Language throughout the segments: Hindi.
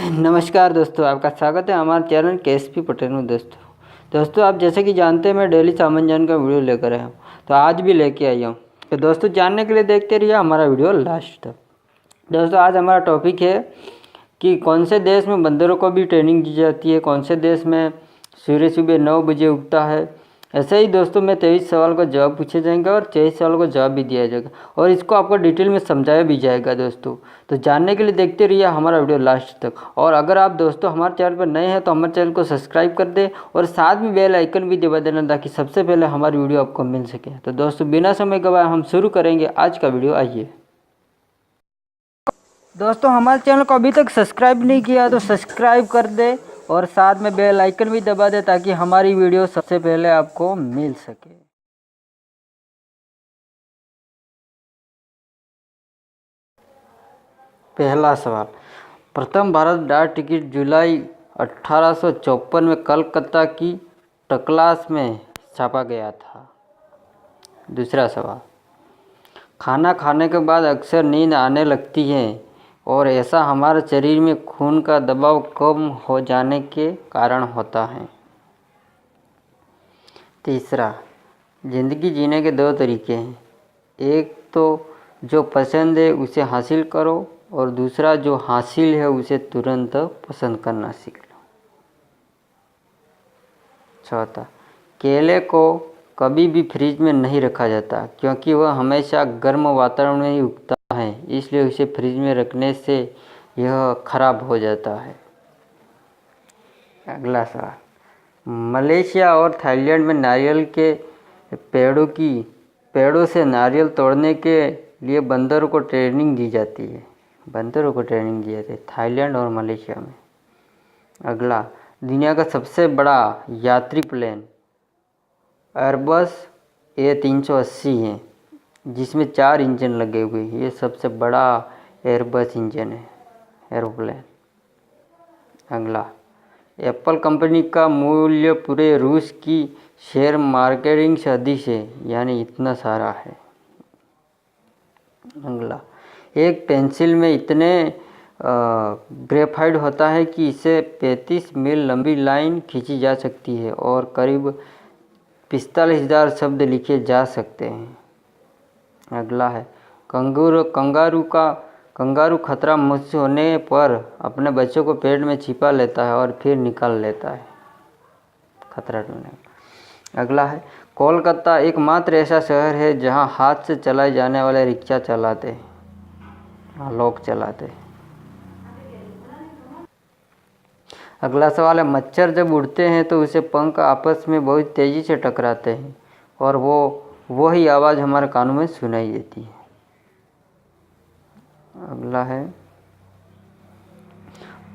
नमस्कार दोस्तों, आपका स्वागत है हमारे चैनल KSP पटेल में। दोस्तों आप जैसे कि जानते हैं मैं डेली सामंजन का वीडियो लेकर आया हूँ, तो आज भी लेके आई हूँ। तो दोस्तों जानने के लिए देखते रहिए हमारा वीडियो लास्ट तक। दोस्तों आज हमारा टॉपिक है कि कौन से देश में बंदरों को भी ट्रेनिंग दी जाती है, कौन से देश में सूर्य सुबह 9 बजे उगता है। ऐसे ही दोस्तों में 23 सवाल का जवाब पूछे जाएंगे और 23 सवाल का जवाब भी दिया जाएगा और इसको आपको डिटेल में समझाया भी जाएगा दोस्तों। तो जानने के लिए देखते रहिए हमारा वीडियो लास्ट तक। और अगर आप दोस्तों हमारे चैनल पर नए हैं तो हमारे चैनल को सब्सक्राइब कर दें और साथ में बेल आइकन भी दबा देना ताकि सबसे पहले हमारी वीडियो आपको मिल सके। तो दोस्तों बिना समय गवाए हम शुरू करेंगे आज का वीडियो। आइए दोस्तों, हमारे चैनल को अभी तक सब्सक्राइब नहीं किया तो सब्सक्राइब कर दे और साथ में बेल आइकन भी दबा दे ताकि हमारी वीडियो सबसे पहले आपको मिल सके। पहला सवाल, प्रथम भारत डाक टिकट जुलाई 1854 में कलकत्ता की टकलास में छापा गया था। दूसरा सवाल, खाना खाने के बाद अक्सर नींद आने लगती है और ऐसा हमारे शरीर में खून का दबाव कम हो जाने के कारण होता है। तीसरा, ज़िंदगी जीने के 2 तरीके हैं, एक तो जो पसंद है उसे हासिल करो और दूसरा जो हासिल है उसे तुरंत पसंद करना सीख लो। चौथा, केले को कभी भी फ्रिज में नहीं रखा जाता क्योंकि वह हमेशा गर्म वातावरण में ही उगता है, इसलिए उसे फ्रिज में रखने से यह खराब हो जाता है। अगला सवाल, मलेशिया और थाईलैंड में नारियल के पेड़ों से नारियल तोड़ने के लिए बंदरों को ट्रेनिंग दी जाती है। थाईलैंड और मलेशिया में। अगला, दुनिया का सबसे बड़ा यात्री प्लेन एयरबस A380 है जिसमें 4 इंजन लगे हुए हैं। ये सबसे बड़ा एयरबस इंजन है, एरोप्लेन। अगला, एप्पल कंपनी का मूल्य पूरे रूस की शेयर मार्केटिंग से अधिक है, यानी इतना सारा है। अगला, एक पेंसिल में इतने ग्रेफाइट होता है कि इसे 35 मील लंबी लाइन खींची जा सकती है और करीब 45,000 शब्द लिखे जा सकते हैं। अगला है, कंगारू खतरा महसूस होने पर अपने बच्चों को पेट में छिपा लेता है और फिर निकाल लेता है खतरा टलने। अगला है, कोलकाता एकमात्र ऐसा शहर है जहां हाथ से चलाए जाने वाले रिक्शा चलाते हैं, लोग चलाते हैं। अगला सवाल है, मच्छर जब उड़ते हैं तो उसे पंख आपस में बहुत तेज़ी से टकराते हैं और वही आवाज़ हमारे कानों में सुनाई देती है। अगला है,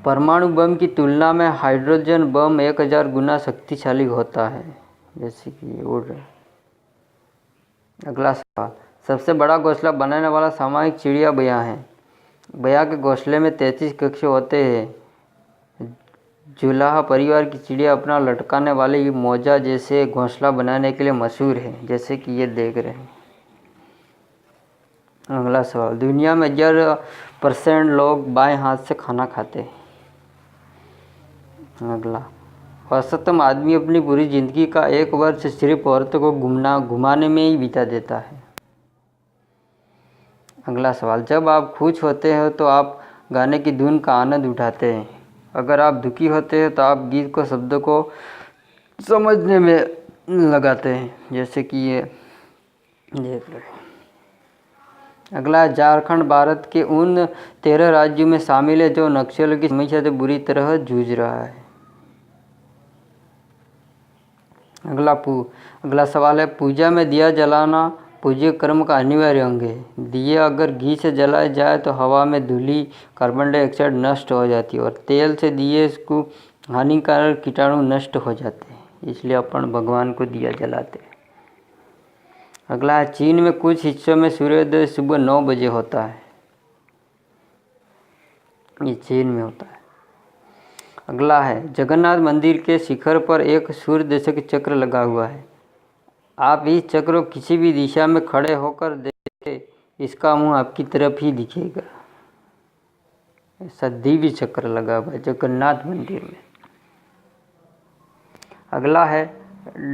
परमाणु बम की तुलना में हाइड्रोजन बम 1000 गुना शक्तिशाली होता है, जैसे कि ये उड़ रहा है। अगला सवाल, सबसे बड़ा घोंसला बनाने वाला सामूहिक चिड़िया बया है। बया के घोंसले में 33 कक्ष होते हैं। जुलाहा परिवार की चिड़िया अपना लटकाने वाली मोजा जैसे घोंसला बनाने के लिए मशहूर है, जैसे कि ये देख रहे हैं। अगला सवाल, दुनिया में 11% लोग बाएं हाथ से खाना खाते हैं। अगला, औसतन आदमी अपनी पूरी ज़िंदगी का 1 वर्ष सिर्फ औरतों को घुमाने में ही बिता देता है। अगला सवाल, जब आप खुश होते हो तो आप गाने की धुन का आनंद उठाते हैं, अगर आप दुखी होते हैं तो आप गीत को शब्दों को समझने में लगाते हैं, जैसे कि ये देख रहे हैं। अगला, झारखंड भारत के उन 13 राज्यों में शामिल है जो नक्सलियों की समस्या से बुरी तरह जूझ रहा है। अगला सवाल है, पूजा में दिया जलाना पूज्य कर्म का अनिवार्य अंग है। दिए अगर घी से जलाए जाए तो हवा में धूलि कार्बन डाइऑक्साइड नष्ट हो जाती है और तेल से दिए को हानिकारक कीटाणु नष्ट हो जाते हैं, इसलिए अपन भगवान को दिया जलाते हैं। अगला है, चीन में कुछ हिस्सों में सूर्योदय सुबह 9 बजे होता है, ये चीन में होता है। अगला है, जगन्नाथ मंदिर के शिखर पर एक सूर्य दशक चक्र लगा हुआ है। आप इस चक्र को किसी भी दिशा में खड़े होकर देखें, इसका मुंह आपकी तरफ ही दिखेगा। ऐसा दिव्य चक्र लगा हुआ है जगन्नाथ मंदिर में। अगला है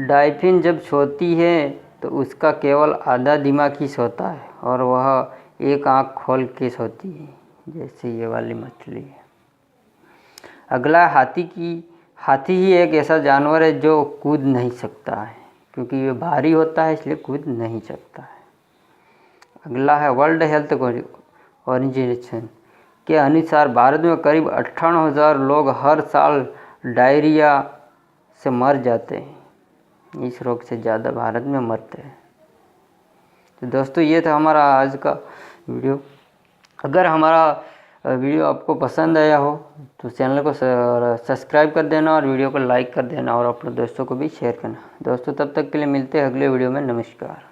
डॉल्फिन जब सोती है तो उसका केवल आधा दिमाग ही सोता है और वह एक आँख खोल के सोती है, जैसे ये वाली मछली है। अगला हाथी ही एक ऐसा जानवर है जो कूद नहीं सकता है, क्योंकि ये भारी होता है इसलिए कूद नहीं सकता है। अगला है वर्ल्ड हेल्थ ऑर्गेनाइजेशन के अनुसार भारत में करीब 58,000 लोग हर साल डायरिया से मर जाते हैं। इस रोग से ज़्यादा भारत में मरते हैं। तो दोस्तों ये था हमारा आज का वीडियो। अगर हमारा वीडियो आपको पसंद आया हो तो चैनल को सब्सक्राइब कर देना और वीडियो को लाइक कर देना और अपने दोस्तों को भी शेयर करना। दोस्तों तब तक के लिए मिलते हैं अगले वीडियो में। नमस्कार।